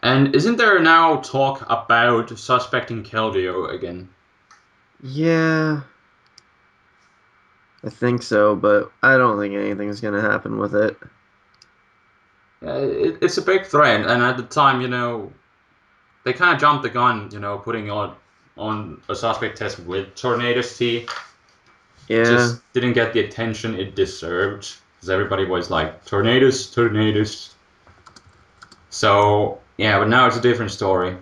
And isn't there now talk about suspecting Keldeo again? Yeah, I think so, but I don't think anything's gonna happen with it. It's a big threat, and at the time, they kind of jumped the gun, putting on a suspect test with Tornadus-I. It Yeah, just didn't get the attention it deserved because everybody was like Tornadus, Tornadus. So yeah, but now it's a different story.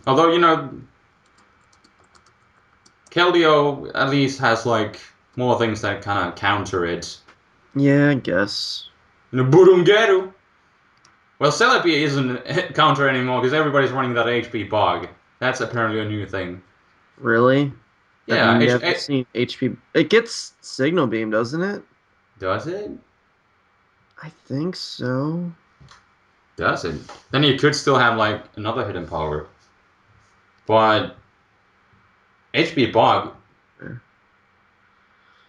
Although Keldeo at least has like more things that kind of counter it. yeah, I guess. Burungeru. Well, Celebi isn't counter anymore because everybody's running that HP bug. That's apparently a new thing. Really? I've Yeah, never seen HP. It gets signal beam, doesn't it? does it? I think so. Does it? Then you could still have like another hidden power. But HP bug,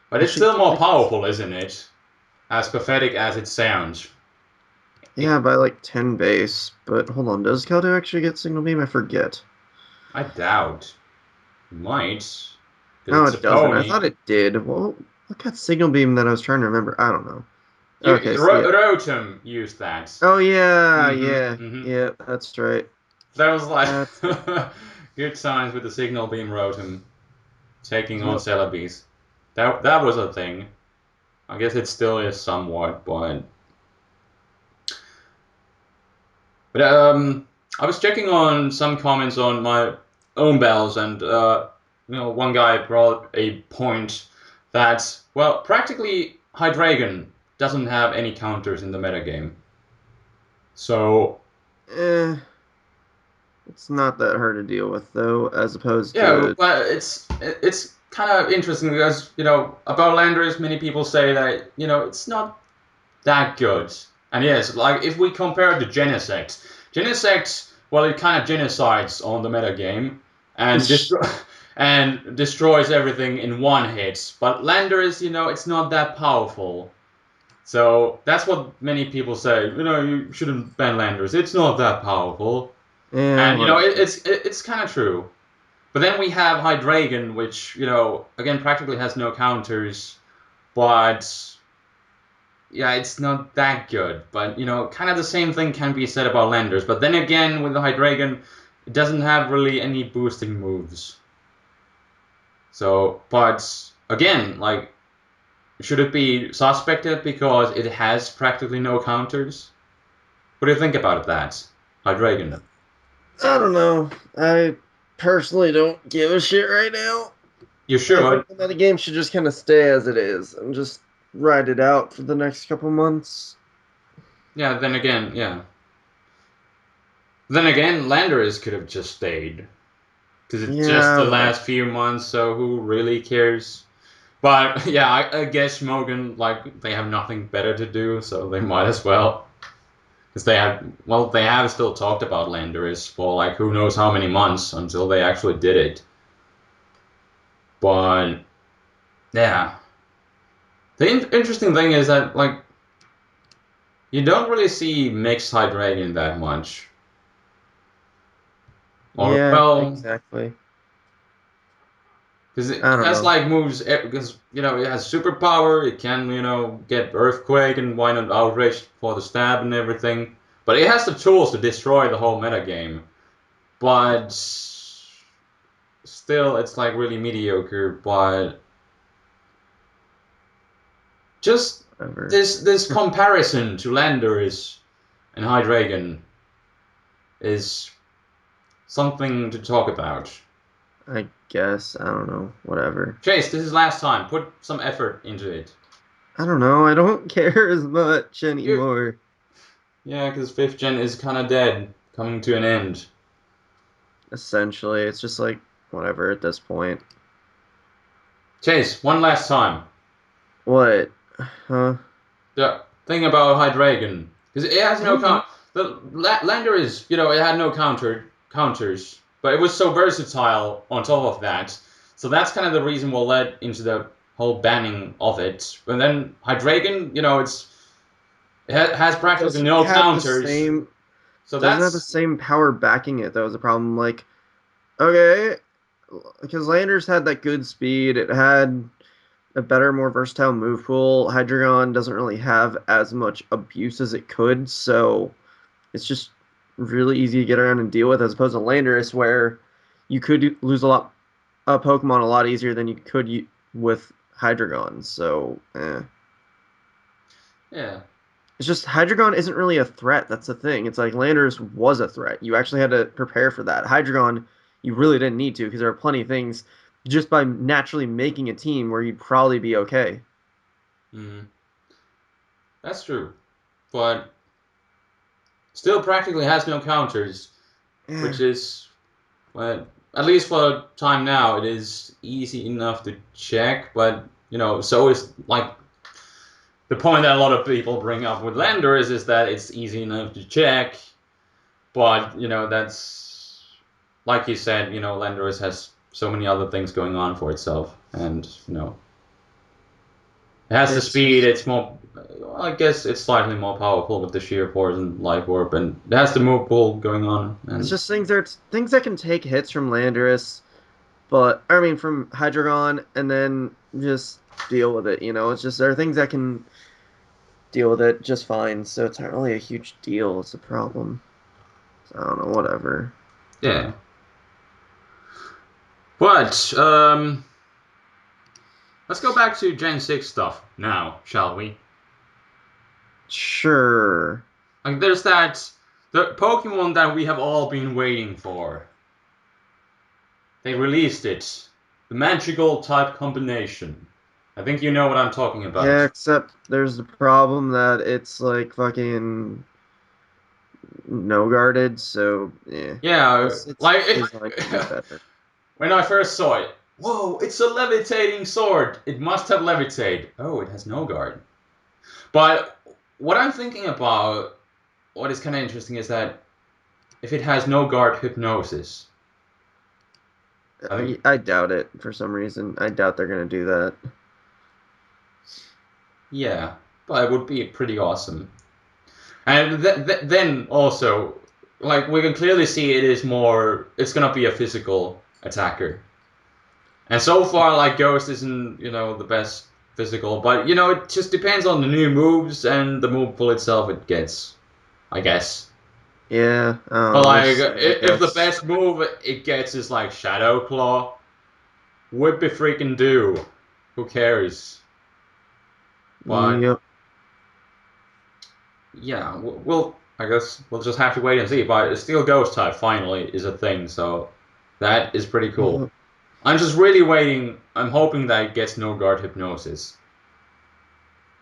but I it's should still get more like, powerful, isn't it? As pathetic as it sounds. yeah, by like 10 base. But hold on, does Caldo actually get signal beam? I forget. I doubt. It might. Because No, it's a it doesn't. I pony. thought it did. Well, what got signal beam that I was trying to remember? I don't know. Okay, so yeah. Rotom used that. Oh yeah, yeah, Mm-hmm. yeah. That's right. That was like That's right. good times with the signal beam Rotom taking on Yep. Celebes. That was a thing. I guess it still is somewhat, but I was checking on some comments on my own bells, and one guy brought a point that practically Hydreigon doesn't have any counters in the metagame. So Eh, it's not that hard to deal with though, as opposed yeah, to but it's kind of interesting because about Landorus, many people say that it's not that good. And yes, like if we compare it to Genesect, Genesect, well, it kind of genocides on the metagame and and destroys everything in one hit. But Landorus, it's not that powerful. So that's what many people say. You shouldn't ban Landorus. It's not that powerful. yeah, And whatever. it's kind of true. But then we have Hydreigon, which again practically has no counters, but yeah, it's not that good. But kind of the same thing can be said about Landers. But then again, with the Hydreigon, it doesn't have really any boosting moves. So, but again, like, should it be suspected because it has practically no counters? What do you think about that, Hydreigon? I don't know. I personally don't give a shit right now. You I think should. the game should just kind of stay as it is and just ride it out for the next couple months. Yeah. Then again, yeah. Then again, Landers could have just stayed because it's just Yeah, the whatever. last few months. So who really cares? But yeah, I guess Morgan, like, they have nothing better to do, so they might as well. Because they have still talked about Landorus for like who knows how many months until they actually did it. But yeah, the interesting thing is that like you don't really see mixed Hydreigon that much, or Yeah, well, exactly. because I it don't has know. like moves because it has superpower. It can get Earthquake and why not Outrage for the stab and everything. But it has the tools to destroy the whole metagame. But still, it's like really mediocre. But just Whatever. this comparison to Landorus and Hydreigon is something to talk about. I guess. I don't know. Whatever. Chase, this is last time. Put some effort into it. I don't know. I don't care as much You anymore. Yeah, because fifth gen is kind of dead, coming to an end. Essentially, it's just like whatever at this point. Chase, one last time. What? Huh? The thing about Hydreigon, because it has no Oh, count. The Lander is, it had no counters, but it was so versatile on top of that. So that's kind of the reason what led into the whole banning of it. And then Hydreigon, It has practically Doesn't no have the counters, same so doesn't have the that's same power backing it though is a problem. Like, okay, because Landers had that good speed, it had a better, more versatile move pool. Hydreigon doesn't really have as much abuse as it could, so it's just really easy to get around and deal with, as opposed to Landorus, where you could lose a Pokemon a lot easier than you could with Hydreigon. So, yeah. it's just Hydreigon isn't really a threat. That's the thing. It's like Landorus was a threat. You actually had to prepare for that. Hydreigon, you really didn't need to because there are plenty of things just by naturally making a team where you'd probably be okay. Mm, that's true, but still practically has no counters, Yeah. which is, well, at least for time now, it is easy enough to check. But so is like the point that a lot of people bring up with lenders is that it's easy enough to check, but that's like you said, lenders has so many other things going on for itself, and it has the It's speed. just It's more, well, I guess it's slightly more powerful with the sheer force and life orb, and it has the move pool going on. it's And just things that can take hits from Landorus, but I mean from Hydreigon, and then just deal with it. It's just there are things that can deal with it just fine. So it's not really a huge deal. It's a problem. So I don't know. Whatever. yeah, but let's go back to Gen 6 stuff now, shall we? Sure. Like, there's the Pokemon that we have all been waiting for. They released it. The magical type combination. I think you know what I'm talking Yeah, about. except there's the problem that it's like fucking no guarded. So yeah, Yeah, its like design could be better. when I first saw it, whoa, it's a levitating sword. It must have levitate. Oh, it has no guard. But what I'm thinking about, what is kind of interesting is that if it has no guard hypnosis, I think, I doubt it for some reason. I doubt they're gonna do that. yeah, but it would be pretty awesome. And then also, like, we can clearly see it's gonna be a physical attacker. And so far, like, Ghost isn't, the best physical, but, it just depends on the new moves and the move pool itself it gets, I guess. Yeah, I don't But, know. We'll like, see. I if the guess. best move it gets is, like, Shadow Claw, Whippy freaking do. Who cares? But, Yep. yeah, I guess we'll just have to wait and see. But Steel Ghost type finally is a thing, so that is pretty cool. Yep. I'm just really waiting. I'm hoping that it gets no guard hypnosis.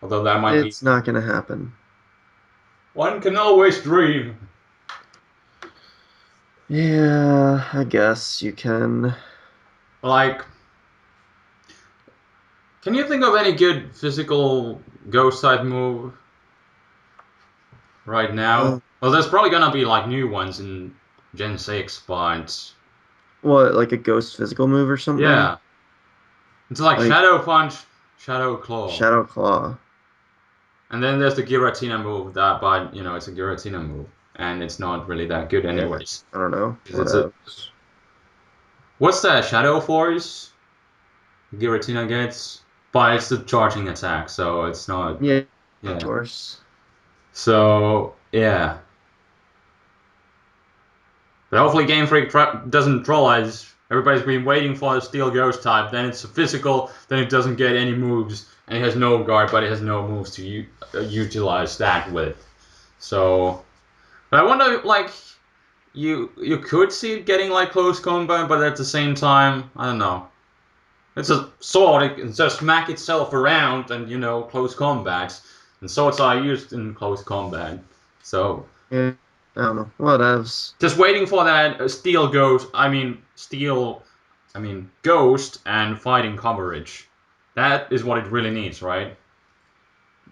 Although that might be. It's not gonna happen. One can always dream. Yeah, I guess you can. Like, can you think of any good physical ghost type move right now? Uh, Well, there's probably gonna be like new ones in Gen 6, but what, like a ghost physical move or something? yeah. It's like Like Shadow Punch, Shadow Claw. Shadow Claw. And then there's the Giratina move that, but it's a Giratina move. And it's not really that good Yeah, anyways. I don't know. 'Cause What it's a. else? What's that? Shadow Force? Giratina gets? But it's the charging attack, so it's not. Yeah, of Yeah. course. So, yeah. But hopefully Game Freak doesn't troll us. Everybody's been waiting for the Steel Ghost type. Then it's physical. Then it doesn't get any moves, and it has no guard, but it has no moves to utilize that with. So, but I wonder, like, you could see it getting like close combat, but at the same time, I don't know. It's a sword. It can just smack itself around, and close combat. And swords are used in close combat. So Yeah, I don't know. What else? just waiting for that steel ghost. Ghost and fighting coverage. That is what it really needs, right?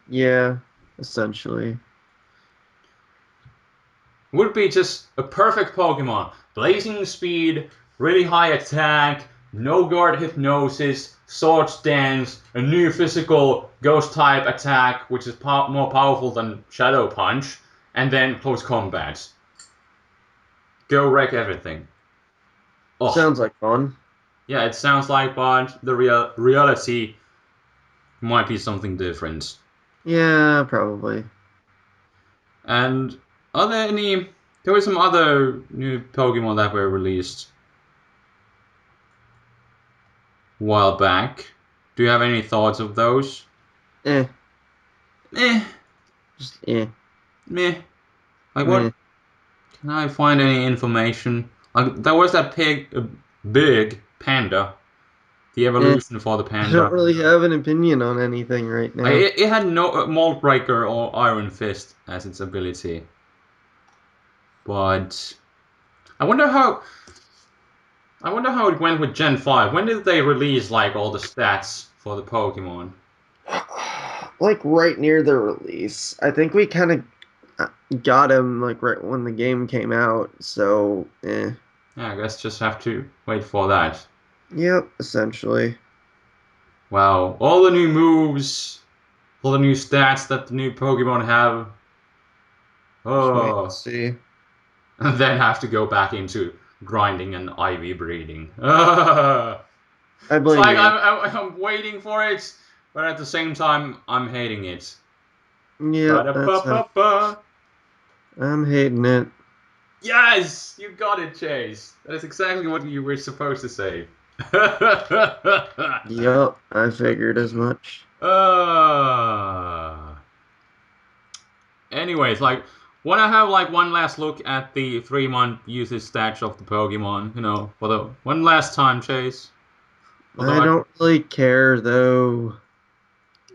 Yeah, essentially. Would be just a perfect Pokemon. Blazing speed, really high attack, no guard hypnosis, sword stance, a new physical ghost type attack, which is more powerful than Shadow Punch, and then close combat. Go wreck everything. Oh, Sounds like fun. yeah, it sounds like, but the reality might be something different. Yeah, probably. And are there any? There were some other new Pokemon that were released a while back. Do you have any thoughts of those? Eh, Meh, just eh, meh. Like meh. what? Can I find any information? Like there was that big panda, the Eh. evolution for the I don't panda. really have an opinion on anything right now. It had no Mold Breaker or Iron Fist as its ability, but I wonder how. I wonder how it went with Gen 5. When did they release like all the stats for the Pokemon? Like right near the release. I think we kind of got him like right when the game came out. So, eh. Yeah, I guess just have to wait for that. Yep, essentially. Wow, all the new moves, all the new stats that the new Pokemon have. Just wait and Oh, see. and then have to go back into grinding and IV breeding. It's I blame like you. I'm waiting for it, but at the same time I'm hating it. Yep, that's how Ba-da-ba-ba-ba. I'm hating it. Yes, you got it, Chase. That is exactly what you were supposed to say. Yep, I figured as much. uh, anyways, like, want to have like one last look at the 3-month usage stats of the Pokemon, for the one last time, Chase. I Although, don't really care though.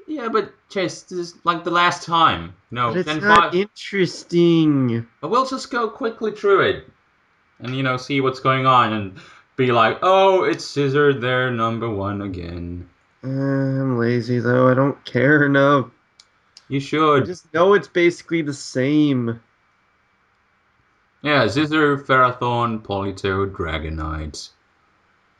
yeah, but Chase, this is like the last time. But it's Gen not 5. interesting. But we'll just go quickly through it and, see what's going on and be like, oh, it's Scissor, they're number one again. I'm lazy though. I don't care enough. You I should. just know it's basically the same. Yeah, Scissor, Ferrothorn, Politoed, Dragonite,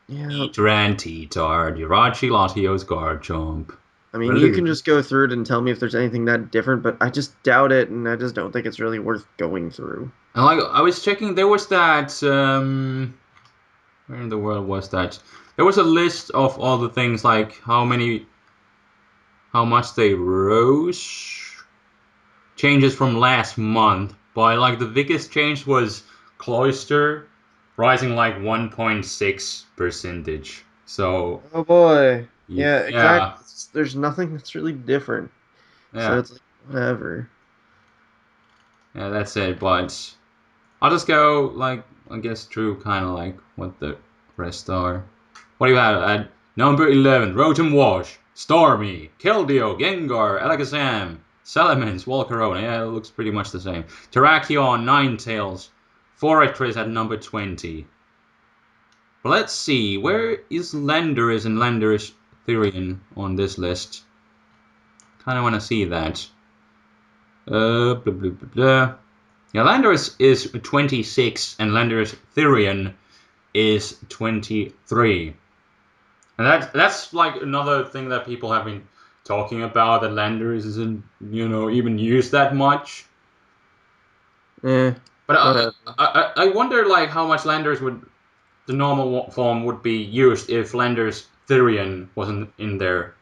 Yeah, Heatran, T-Tar, Jirachi, Latios, Garchomp, I mean, you can Baloo. just go through it and tell me if there's anything that different, but I just doubt it, and I just don't think it's really worth going through. And like I was checking, there was that. Where in the world was that? There was a list of all the things like how much they rose, changes from last month. But like the biggest change was Cloister rising like 1.6 percentage. So Oh boy. Yeah, yeah, exactly. There's nothing that's really different. So yeah, it's like, whatever. yeah. That's it. But I'll just go like I guess through kind of like what the rest are. What do you have at number 11? Rotom Wash, Stormy, Keldeo, Gengar, Alakazam, Salamence, Volcarona. Yeah, it looks pretty much the same. Terrakion, Ninetales, Forretress at number 20. But let's see, where is Landorus and Landorus Therian on this list? Kind of want to see that. Blah, blah, blah, blah. Yeah, Landorus is 26 and Landorus Therian is 23. And that's like another thing that people have been talking about that Landorus isn't, even used that much. Eh, But whatever. I wonder like how much Landorus would the normal form would be used if Landorus Therian wasn't in there.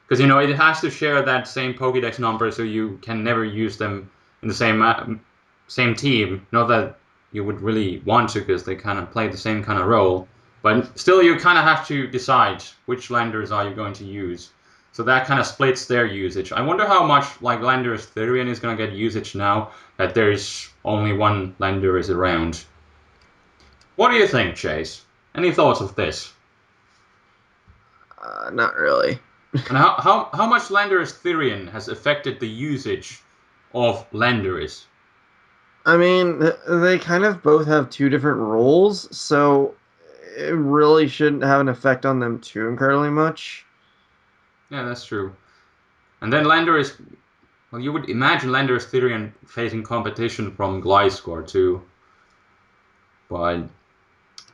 Because it has to share that same Pokédex number, so you can never use them in the same team. Not that you would really want to, because they kind of play the same kind of role. But still, you kind of have to decide which Landers are you going to use. So that kind of splits their usage. I wonder how much like Landers Therian is going to get usage now that there's only one Landorus around. What do you think, Chase? Any thoughts of this? Not really. And how much Landorus Therian has affected the usage of Landorus? I mean, they kind of both have two different roles, so it really shouldn't have an effect on them too incredibly much. Yeah, that's true. And then Landorus, well, you would imagine Landorus Therian facing competition from Gliscor too. But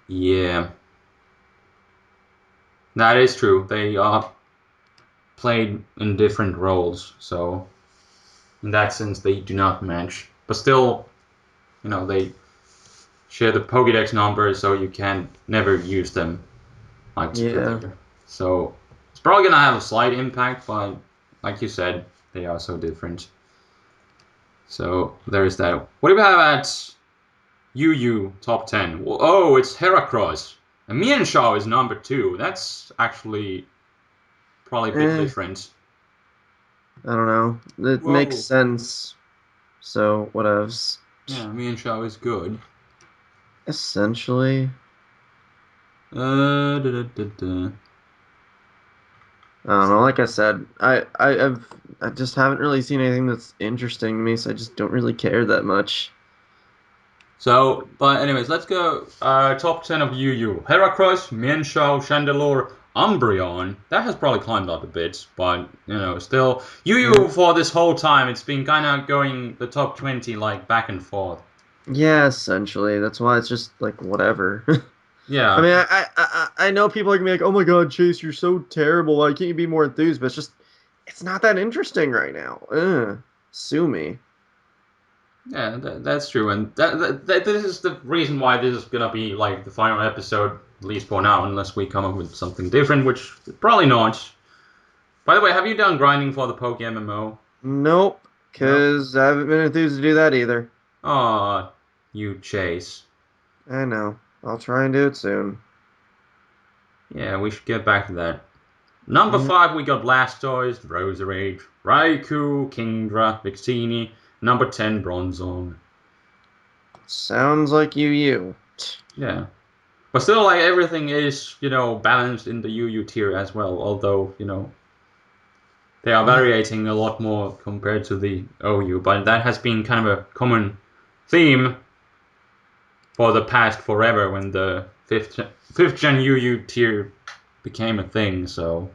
yeah, That is true. They are played in different roles, so in that sense they do not match. But still, they share the Pokédex numbers, so you can never use them Yeah. together. So it's probably gonna have a slight impact, but like you said, they are so different. So there's that. What do we have at UU top 10? Oh, it's Heracross. And Mienshao is number 2. That's actually probably a bit Eh, different. I don't know. It makes Whoa. sense. So whatevs. Yeah, Mienshao is good. Essentially. Da, da, da, da. I don't know. Like I said, I just haven't really seen anything that's interesting to me, so I just don't really care that much. So, but anyways, let's go. Top 10 of UU. Heracross, Mienshao, Chandelure, Umbreon. That has probably climbed up a bit, but, still. Yeah. UU for this whole time, it's been kind of going the top 20, like, back and forth. Yeah, essentially. That's why it's just like whatever. I Yeah, mean, I know people are gonna be like, "Oh my God, Chase, you're so terrible. Why can't you be more enthused?" But it's not that interesting right now. Sue me. yeah, that's true. And this is the reason why this is going to be, like, the final episode, at least for now, unless we come up with something different, which probably not. By the way, have you done grinding for the Poke MMO? Nope, No? because I haven't been enthused to do that either. Aw, you Chase. I know. I'll try and do it soon. Yeah, we should get back to that. Number Yeah. 5, we got Blastoise, Roserade, Raikou, Kingdra, Victini. Number 10, Bronzong. Sounds like you. Yeah. But still, like, everything is, balanced in the UU tier as well, although, they are variating a lot more compared to the OU, but that has been kind of a common theme for the past forever when the fifth gen UU tier became a thing, so.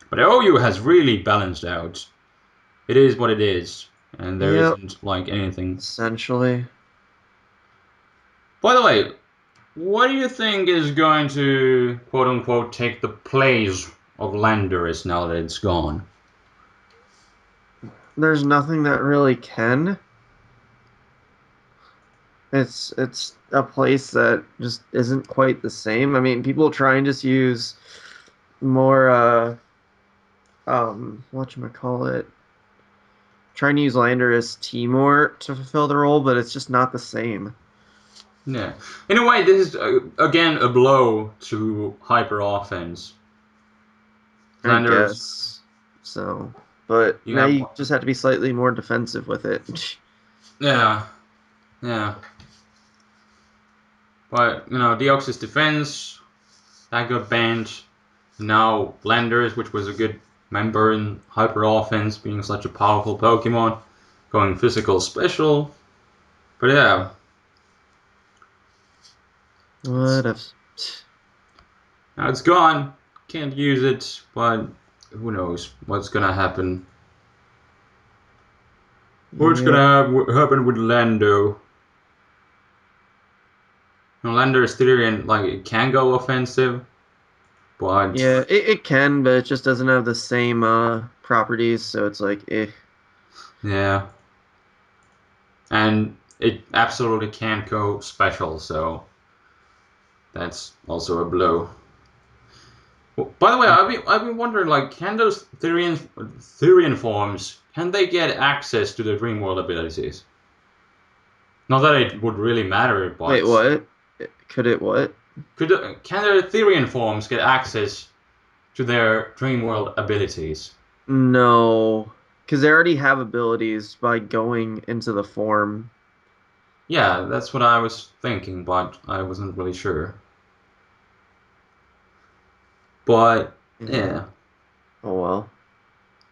But the OU has really balanced out. It is what it is, and there Yep, isn't like anything. essentially. By the way, what do you think is going to quote unquote take the place of Landorus now that it's gone? There's nothing that really can. It's a place that just isn't quite the same. I mean, people try and just use more whatchamacallit, trying to use Lander as Timor to fulfill the role, but it's just not the same. Yeah. In a way, this is again a blow to hyper offense. I Landorus, guess. So, but you now have you just have to be slightly more defensive with it. yeah, yeah. But Deoxys defense that got banned. Now Landorus, which was a good member in hyper offense, being such a powerful Pokemon, going physical special. But yeah, What if? now it's gone. Can't use it, but who knows what's gonna happen? What's Yep. gonna happen with Lando? Lander is Styrian, like, it can go offensive, but Yeah, it can, but it just doesn't have the same properties, so it's like yeah, and it absolutely can't go special, so that's also a blow. Well, by the way, I've been wondering, like, can those Therian forms, can they get access to the Dream World abilities? Not that it would really matter, Wait, but what? Could it what? can their Therian forms get access to their Dream World abilities? No, because they already have abilities by going into the form. Yeah, that's what I was thinking, but I wasn't really sure. But Yeah. yeah, Oh well.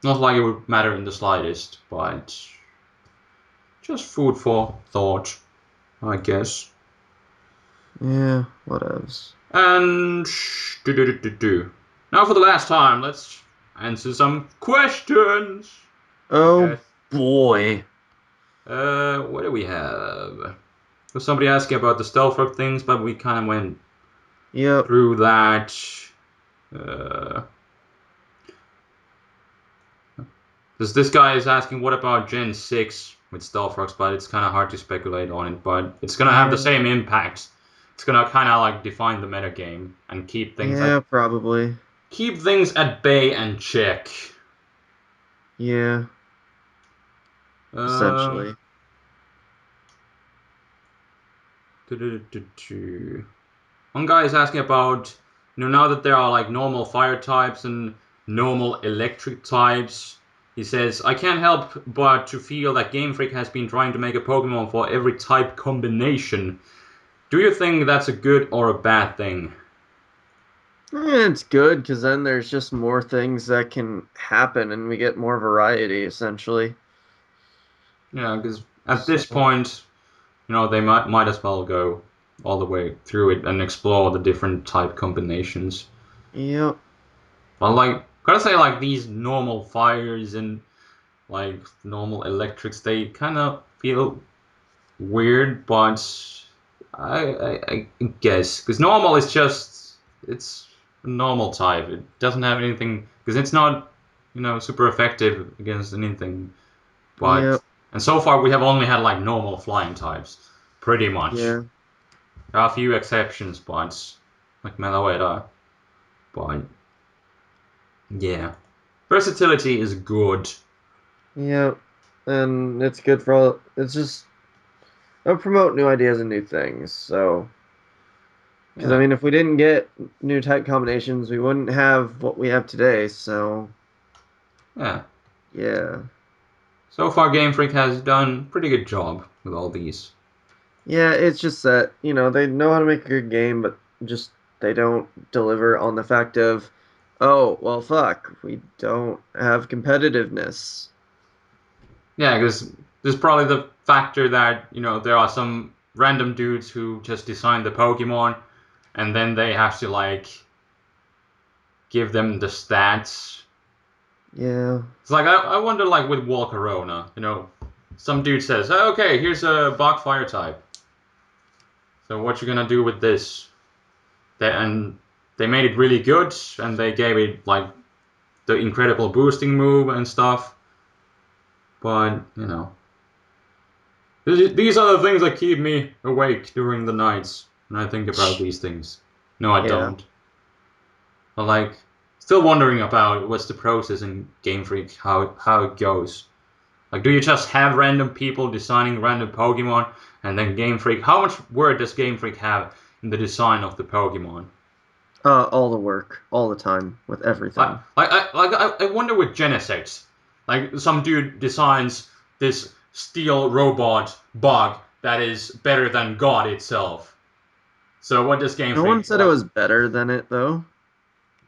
not like it would matter in the slightest, but just food for thought, I guess. Yeah, whatevs. And now for the last time, let's answer some questions. I Oh guess. boy. What do we have? Was somebody asking about the stealth rock things, but we kind of went Yep. through that. Uh, this guy is asking, what about Gen 6 with Stealth Rocks, but it's kind of hard to speculate on it, but it's going to have the Yeah, same impact. It's going to kind of like define the metagame and yeah, probably. keep things at bay and check. Yeah, Uh, essentially. One guy is asking about, now that there are like normal fire types and normal electric types, he says, I can't help but to feel that Game Freak has been trying to make a Pokemon for every type combination. Do you think that's a good or a bad thing? It's good because then there's just more things that can happen and we get more variety, essentially. Yeah, because at this So, point, they might as well go all the way through it and explore the different type combinations. yep, But like, gotta say, like these normal fires and like normal electrics, they kind of feel weird, but I guess because normal is just it's a normal type. It doesn't have anything because it's not super effective against anything. But yep, and so far we have only had like normal flying types, pretty much. yeah. There are a few exceptions, but like Meloetta. But yeah, versatility is good. Yeah, and it's good for all. It's just it'll promote new ideas and new things. So, because I Yeah, mean, if we didn't get new type combinations, we wouldn't have what we have today. So, yeah. yeah, So far, Game Freak has done a pretty good job with all these. yeah, it's just that they know how to make a good game, but just they don't deliver on the fact of, oh, well, fuck, we don't have competitiveness. Yeah, because there's probably the factor that there are some random dudes who just design the Pokemon, and then they have to like give them the stats. Yeah, It's like I wonder, like with Volcarona, some dude says, "Oh, okay, here's a Bug Fire type. So what you gonna do with this?" And they made it really good, and they gave it like the incredible boosting move and stuff. But these are the things that keep me awake during the nights when I think about these things. No, I yeah. don't. But like, still wondering about what's the process in Game Freak, how it goes. Like, do you just have random people designing random Pokemon, and then Game Freak? How much word does Game Freak have in the design of the Pokemon? All the work, all the time, with everything. I wonder with Genesect. Like some dude designs this steel robot bug that is better than God itself. So what does Game No one Freak said it like? was better than it, though.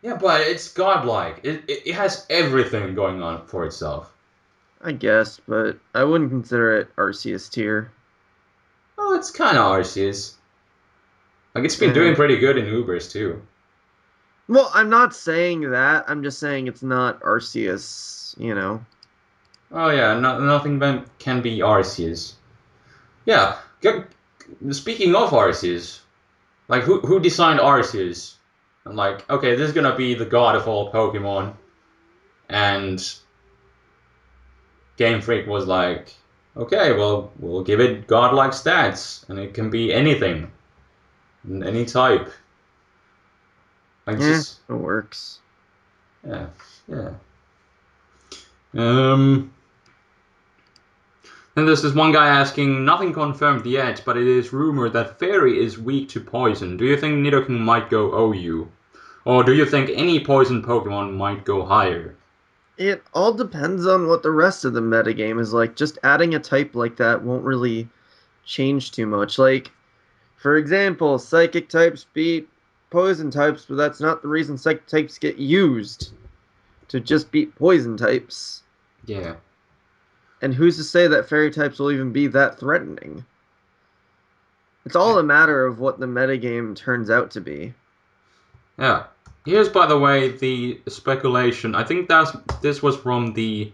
Yeah, but it's godlike. It has everything going on for itself. I guess, but I wouldn't consider it Arceus tier. Well, it's kind of Arceus. Like it's been Eh. doing pretty good in Ubers too. Well, I'm not saying that. I'm just saying it's not Arceus. Oh yeah, nothing can be Arceus. Yeah. Speaking of Arceus, like who designed Arceus? And like, okay, this is gonna be the god of all Pokemon, and Game Freak was like, okay, well we'll give it godlike stats, and it can be anything, any type. Like Eh, just it works. yeah, yeah. Um. And there's this one guy asking, nothing confirmed yet, but it is rumored that Fairy is weak to poison. Do you think Nidoking might go OU? Or do you think any poison Pokemon might go higher? It all depends on what the rest of the metagame is like. Just adding a type like that won't really change too much. Like, for example, psychic types beat poison types, but that's not the reason psychic types get used to just beat poison types. Yeah. And who's to say that fairy types will even be that threatening? It's all Yeah. a matter of what the metagame turns out to be. Yeah. Here's, by the way, the speculation. I think this was from the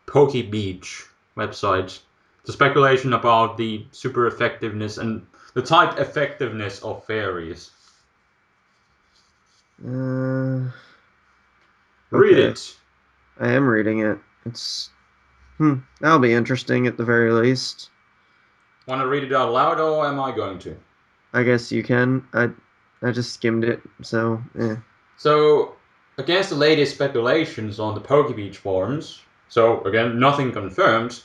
Poke Beach website. The speculation about the super effectiveness and the type effectiveness of fairies. Uh, Read Okay, it. I am reading it. It's that'll be interesting at the very least. Want to read it out loud, or am I going to? I guess you can. I just skimmed it, so So, against the latest speculations on the PokeBeach forums, so again, nothing confirmed,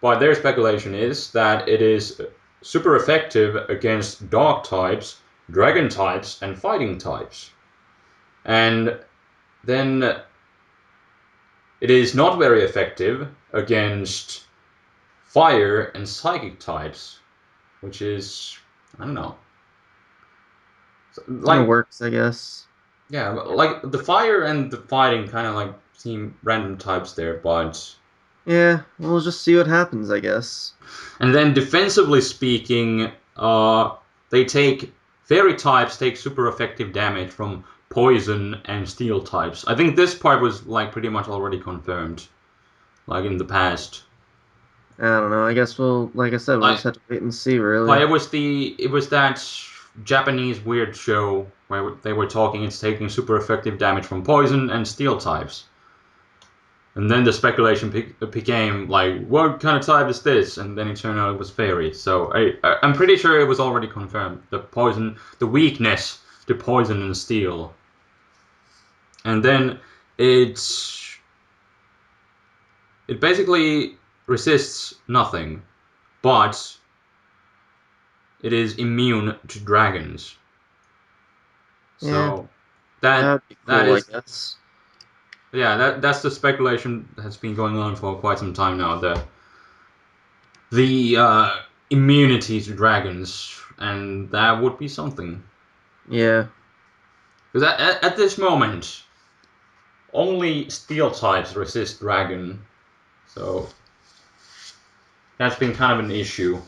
but their speculation is that it is super effective against dog types, dragon types, and fighting types. And then it is not very effective against fire and psychic types, which is, I don't know. it Like, works, I guess. yeah, like the fire and the fighting kind of like seem random types there, but. Yeah, we'll just see what happens, I guess. And then defensively speaking, they take fairy types take super effective damage from poison and steel types. I think this part was like pretty much already confirmed, like in the past. I don't know. I guess like I said, we'll Like, just have to wait and see, really. like it was that Japanese weird show where they were talking. It's taking super effective damage from poison and steel types. And then the speculation became like, what kind of type is this? And then it turned out it was fairy. So I'm pretty sure it was already confirmed. The poison, the weakness to poison and steel. And then it's it basically resists nothing, but it is immune to dragons. Yeah, So that that'd be that cool, I is guess. yeah that's the speculation that has been going on for quite some time now. The immunity to dragons, and that would be something. Yeah, Because at this moment, only steel types resist dragon, so that's been kind of an issue.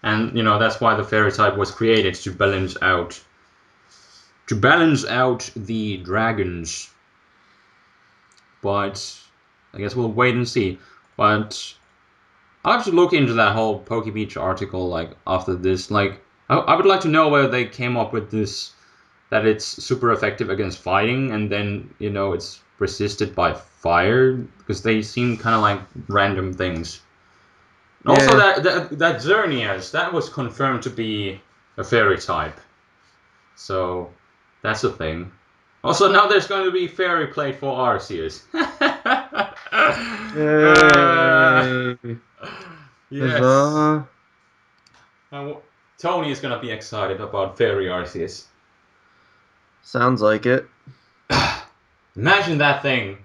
And that's why the fairy type was created to balance out the dragons. But I guess we'll wait and see. But I'll have to look into that whole PokeBeach article like after this. Like I would like to know where they came up with this that it's super effective against fighting, and then it's resisted by fire because they seem kind of like random things. And also yeah. that Xerneas that was confirmed to be a fairy type, so that's a thing. Also, now there's going to be fairy plate for Arceus. Yay! Yes. Huzzah! Tony is going to be excited about fairy Arceus. Sounds like it. Imagine that thing.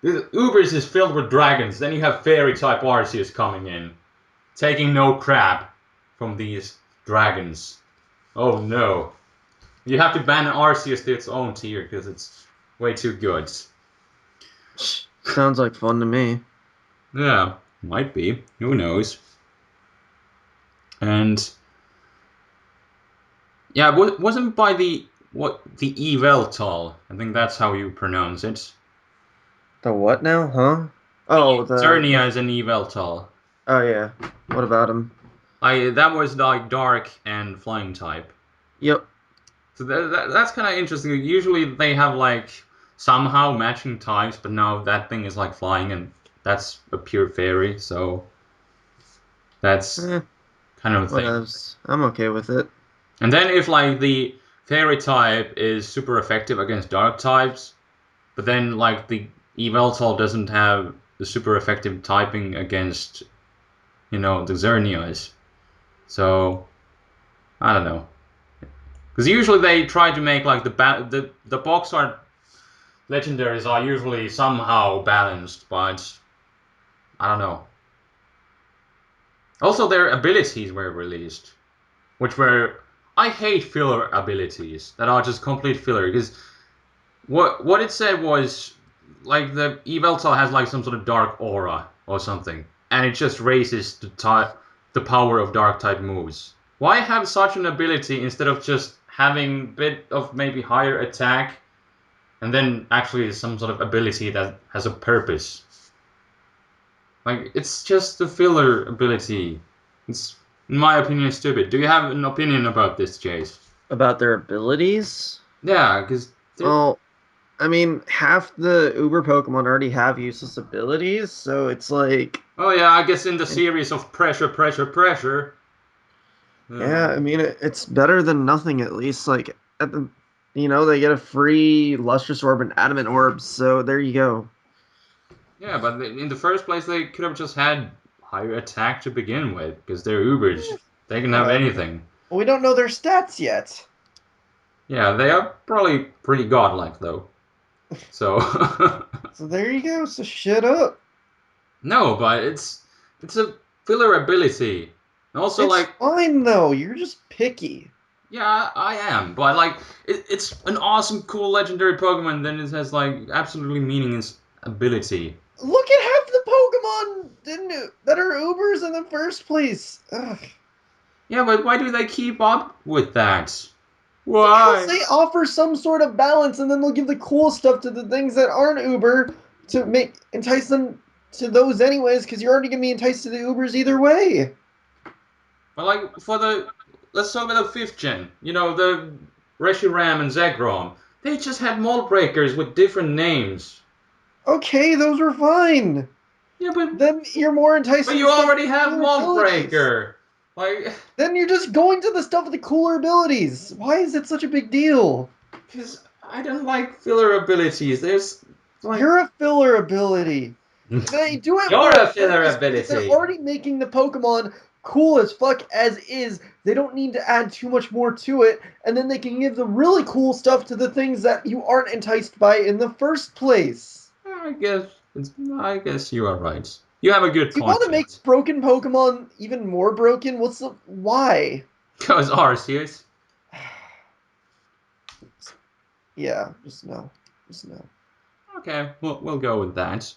Ubers is filled with dragons, then you have fairy type Arceus coming in, taking no crap from these dragons. Oh no. You have to ban Arceus to its own tier because it's way too good. Sounds like fun to me. Yeah, might be. Who knows? And yeah, wasn't by the Eveltal. I think that's how you pronounce it. The what now? Huh? The Oh, the Xerneas is an Eveltal. oh yeah. What about him? That was like dark and flying type. Yep. So that's kind of interesting. Usually they have like somehow matching types, but now that thing is like flying, and that's a pure fairy. So that's Eh, kind of a thing. whatevs. I'm okay with it. And then if like the fairy type is super effective against dark types, but then like the Yveltal doesn't have the super effective typing against the Xerneas. So I don't know. Because usually they try to make like the box art legendaries are usually somehow balanced, but I don't know. Also, their abilities were released, which were I hate filler abilities that are just complete filler. Because what it said was like the Yveltal has like some sort of dark aura or something, and it just raises the power of dark type moves. Why have such an ability instead of just having a bit of maybe higher attack and then actually some sort of ability that has a purpose? Like it's just a filler ability. It's in my opinion stupid. Do you have an opinion about this, Chase? About their abilities? Yeah, because Well, I mean, half the Uber Pokemon already have useless abilities, so it's like, Oh yeah, I guess in the series of pressure, pressure, pressure. yeah, Uh, I mean, it's better than nothing at least. Like at the, they get a free Lustrous Orb and Adamant Orb, so there you go. yeah, but in the first place, they could have just had higher attack to begin with, because they're Ubers. They can have Yeah, anything. we don't know their stats yet. Yeah, they are probably pretty godlike though. So So there you go. So shut up. no, but it's a filler ability. And also, It's like, fine though. You're just picky. yeah, I am, but like, it's an awesome, cool, legendary Pokemon. Then it has like absolutely meaningless ability. Look at half the Pokemon that are Ubers in the first place. Ugh. Yeah, but why do they keep up with that? Because Why? they offer some sort of balance, and then they'll give the cool stuff to the things that aren't Uber to make entice them to those anyways. Because you're already gonna be enticed to the Ubers either way. But like for the let's talk about the fifth gen. You know the Reshiram and Zekrom. They just had mold breakers with different names. Okay, those are fine. Yeah, but Then you're more enticed but to the you stuff already with have cooler mold abilities. breaker. Like, Then you're just going to the stuff with the cooler abilities. Why is it such a big deal? because I don't like filler abilities. There's like You're a filler ability. They do it you're for a a filler purpose because they're ability. already making the Pokemon cool as fuck as is. They don't need to add too much more to it, and then they can give the really cool stuff to the things that you aren't enticed by in the first place. I guess I guess you are right. You have a good Do you point want to make there. broken Pokemon even more broken? Why? Because Arceus. Yeah, just no. Just no. Okay, we'll go with that.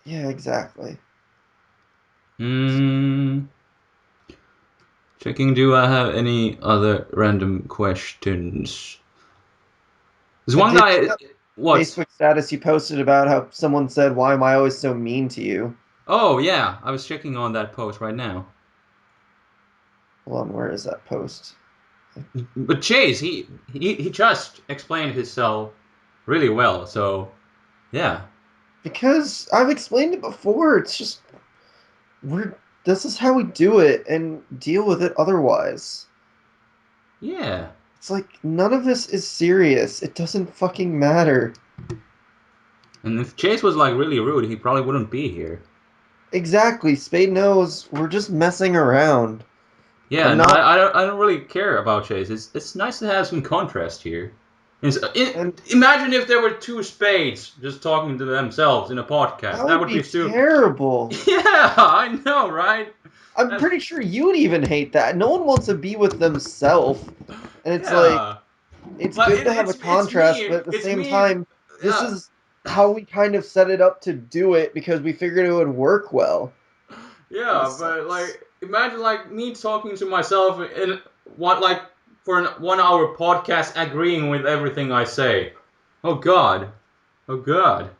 Yeah, exactly. Hmm. Checking, do I have any other random questions? There's I one did see guy. that What? Facebook status you posted about how someone said, "Why am I always so mean to you?" Oh yeah, I was checking on that post right now. Hold on, where is that post? But Chase, he just explained himself really well. So yeah, Because I've explained it before. It's just we're this is how we do it and deal with it otherwise. yeah. It's like none of this is serious. It doesn't fucking matter. And if Chase was like really rude, he probably wouldn't be here. Exactly. Spade knows we're just messing around. Yeah, I'm and not I don't really care about Chase. It's nice to have some contrast here. and Imagine if there were two spades just talking to themselves in a podcast. that That would would be be stupid. terrible. Yeah, I know, right? I'm That's, pretty sure you'd even hate that. No one wants to be with themselves. And it's like yeah, it's but good to have a it's contrast, but me. at the It's same me. time, this Yeah, is how we kind of set it up to do it because we figured it would work well in a yeah, but sense. like, imagine like me talking to myself in what like for an 1 hour podcast, agreeing with everything I say. Oh God, oh God.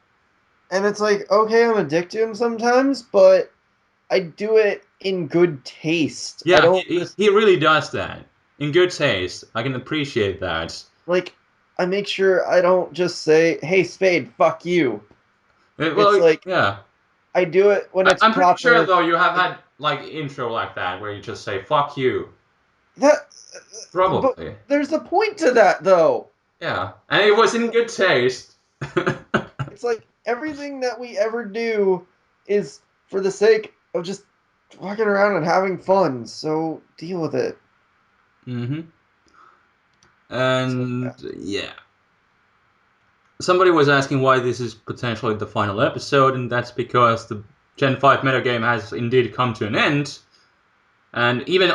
And it's like, okay, I'm a dick to him sometimes, but I do it in good taste. I Yeah, don't just he really does that in good taste. I can appreciate that. like I make sure I don't just say, "Hey, Spade, fuck you." It's Well, like yeah. I do it when it's I'm pretty sure proper. though you have Like had like intro like that where you just say "fuck you." that but Probably. there's a point to that though. Yeah, and it was in So good taste. it's like everything that we ever do is for the sake of just walking around and having fun. So deal with it. hmm So And yeah. yeah, somebody was asking why this is potentially the final episode, and that's because the Gen 5 metagame has indeed come to an end. And even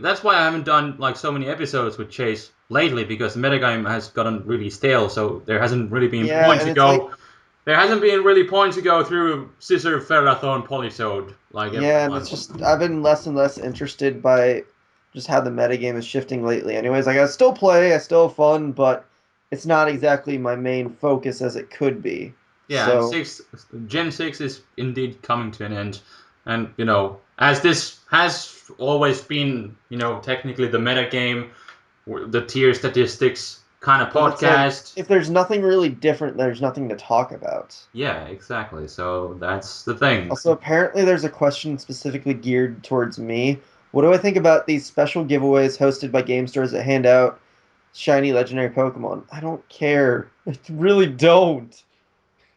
that's why I haven't done like so many episodes with Chase lately, because the metagame has gotten really stale, so there hasn't really been Yeah, point and to it's like go. There hasn't been really point to go through Scissor, Ferrathon, Polysode like every yeah, and it's month. just I've been less and less interested by just how the metagame is shifting lately. Anyways, like I still play, I still have fun, but it's not exactly my main focus as it could be. Yeah, and So Gen 6 is indeed coming to an end. And, as this has always been, technically the metagame, the tier statistics, kind of But that's like, podcast. if there's nothing really different, there's nothing to talk about. Yeah, exactly. So that's the thing. Also, apparently, there's a question specifically geared towards me. What do I think about these special giveaways hosted by game stores that hand out shiny legendary Pokemon? I don't care. I really don't.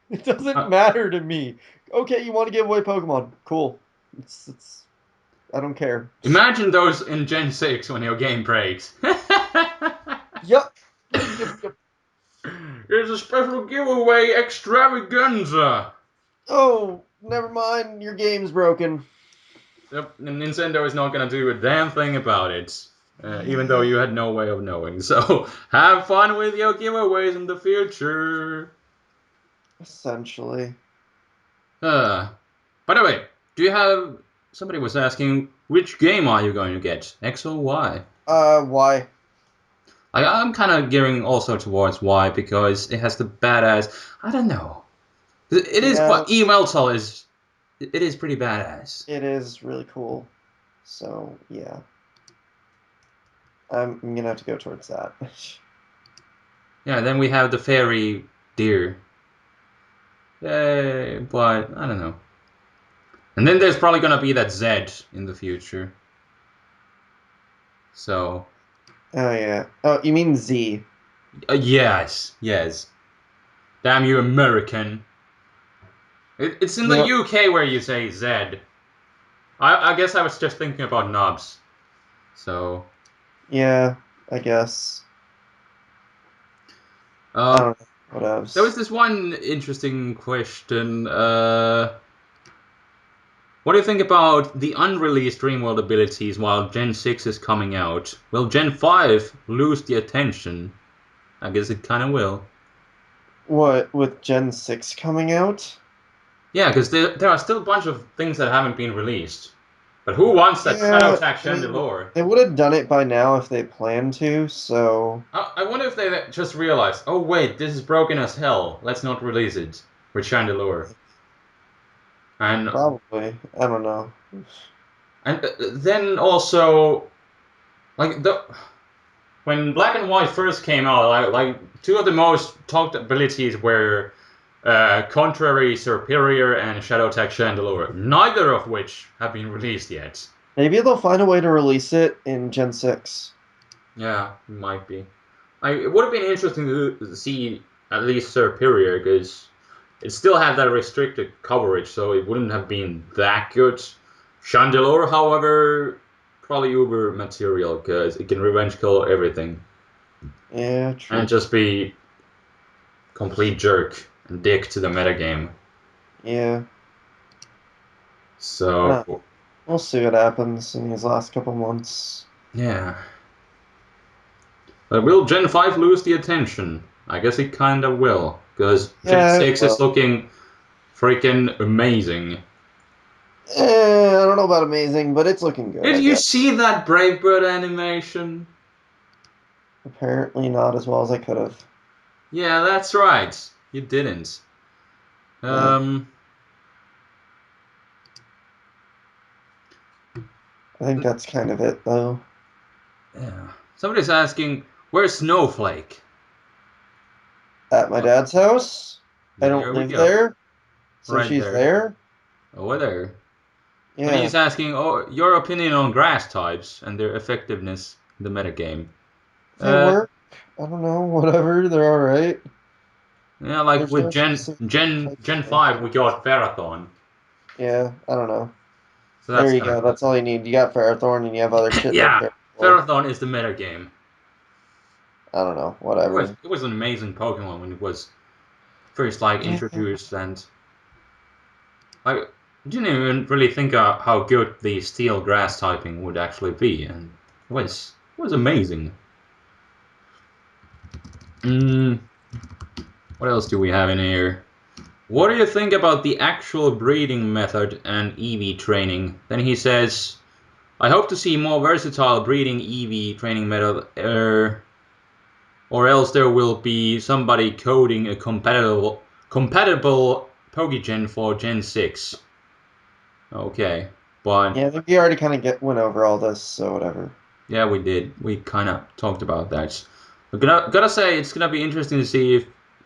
It doesn't Uh, matter to me. Okay, you want to give away Pokemon? Cool. It's I don't care. Imagine those in Gen 6 when your game breaks. Yep. Yep. Here's a special giveaway extravaganza. Oh, never mind. Your game's broken. Yep, Nintendo is not gonna do a damn thing about it. Even though you had no way of knowing. So, have fun with your giveaways in the future. Essentially. By the way, do you have... Somebody was asking, which game are you going to get? X or Y? Why? I'm kind of gearing also towards Y because it has the badass... I don't know. It is Yeah, quite... Emeltal is... It is pretty badass. it is really cool. So, yeah. I'm gonna have to go towards that. Yeah, then we have the fairy deer. Yay, but I don't know. And then there's probably gonna be that Z in the future. So, Oh, yeah. Oh, you mean Z. yes, yes. Damn you, American. It's in the Yep. UK where you say Z. I guess I was just thinking about knobs. So, Yeah, I guess. I um, don't know. What there was else? this one interesting question. What do you think about the unreleased Dreamworld abilities while Gen 6 is coming out? Will Gen 5 lose the attention? I guess it kind of will. What, with Gen 6 coming out? Yeah, because there are still a bunch of things that haven't been released. But who wants that Shadow Yeah, Tag I mean, Chandelure? they would have done it by now if they planned to, so I wonder if they just realized, oh wait, this is broken as hell. Let's not release it with Chandelure. And probably. I don't know. then also like when Black and White first came out, like two of the most talked abilities were Contrary Superior and Shadow Tag Chandelure. Neither of which have been released yet. Maybe they'll find a way to release it in Gen 6. Yeah, might be. It would have been interesting to see at least Superior, because it still had that restricted coverage, so it wouldn't have been that good. Chandelure, however, probably uber material, because it can revenge kill everything Yeah, and true. just be complete jerk and dick to the metagame. Yeah. Huh. So, We'll see what happens in these last couple months. yeah. But will Gen 5 lose the attention? I guess it kinda will, because Gen Yeah, 6 is well. looking freaking amazing. I don't know about amazing, but it's looking good, Did I you guess. see that Brave Bird animation? Apparently not as well as I could have. Yeah, that's right. You didn't. Yeah. Um, I think that's kind of it, though. yeah. Somebody's asking, where's Snowflake? At my dad's house. I don't There we live go. there, so Right she's there. there. Over there. And Yeah. he's asking, oh, your opinion on grass types and their effectiveness in the metagame. They Uh, work. I don't know, whatever. They're all right. yeah, like There's with no Gen specific Gen types Gen I like 5, we better. got Ferrothorn. Yeah, I don't know. So There that's you kind of go. cool. That's all you need. You got Ferrothorn and you have other shit like Yeah, Parasaur. Ferrothorn is the metagame. I don't know. It was Whatever. it was an amazing Pokemon when it was first like Yeah. introduced, and I didn't even really think how good the steel grass typing would actually be, and it was amazing. Mm, what else do we have in here? What do you think about the actual breeding method and EV training? Then he says, I hope to see more versatile breeding EV training method, or else there will be somebody coding a compatible Pokegen for Gen 6. Okay, but Yeah, I think we already kind of get went over all this, so whatever. yeah, we did. We kind of talked about that. Gotta say, it's gonna be interesting to see if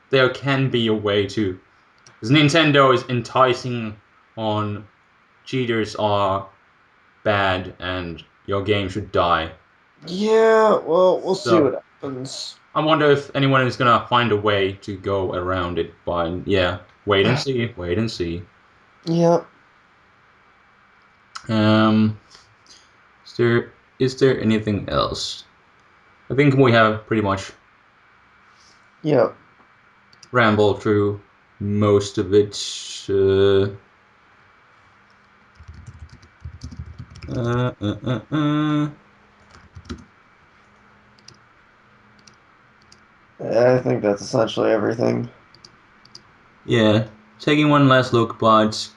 there can be a way to. Because Nintendo is enticing on cheaters are bad and your game should die. Yeah, well, we'll see So what happens. I wonder if anyone is gonna find a way to go around it. But yeah, wait and see. Wait and see. Yeah. Um, is there anything else? I think we have pretty much Yeah. rambled through most of it. Uh, uh, uh, uh. I think that's essentially everything. Yeah, taking one last look, but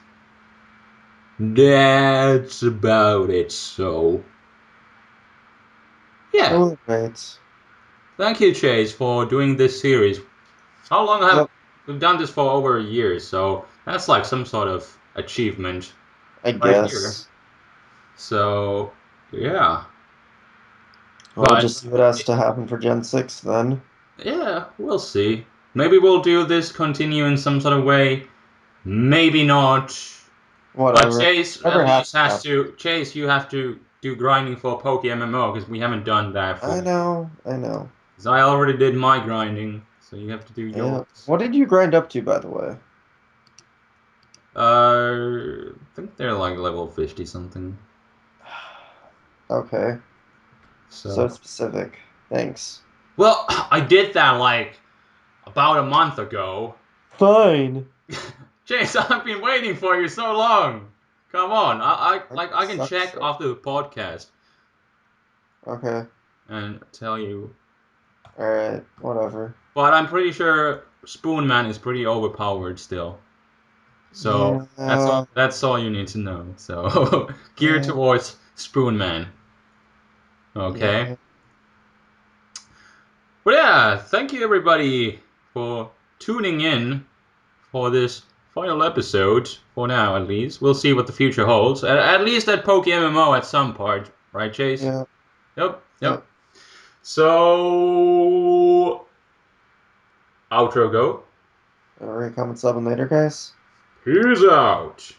that's about it. So, yeah. All right. Thank you, Chase, for doing this series. How long have Yep, we've done this for over a year? So that's like some sort of achievement I right here. guess. So, yeah. I'll But just see what has to happen for Gen 6 then. yeah, we'll see. Maybe we'll do this continue in some sort of way. Maybe not. But Whatever. Chase Whatever at has least to has happen. to. Chase, you have to do grinding for Poke MMO because we haven't done that for. I know, I know. Because I already did my grinding, so you have to do Yeah. yours. What did you grind up to, by the way? I think they're like level 50 something. Okay. So So. specific. Thanks. Well, I did that like about a month ago. Fine. Chase, I've been waiting for you so long. Come on, I can Sucks. check after the podcast Okay. and tell you. Alright. Whatever. But I'm pretty sure Spoonman is pretty overpowered still. So Yeah. that's all you need to know. So geared Yeah. towards Spoonman. Okay. Yeah. But yeah, thank you everybody for tuning in for this final episode. For now, at least, we'll see what the future holds. At least at Poke MMO at some part, right, Chase? Yeah. Yep, yep. Yep. So outro go. Alright, comment, sub, and later, guys. Peace out.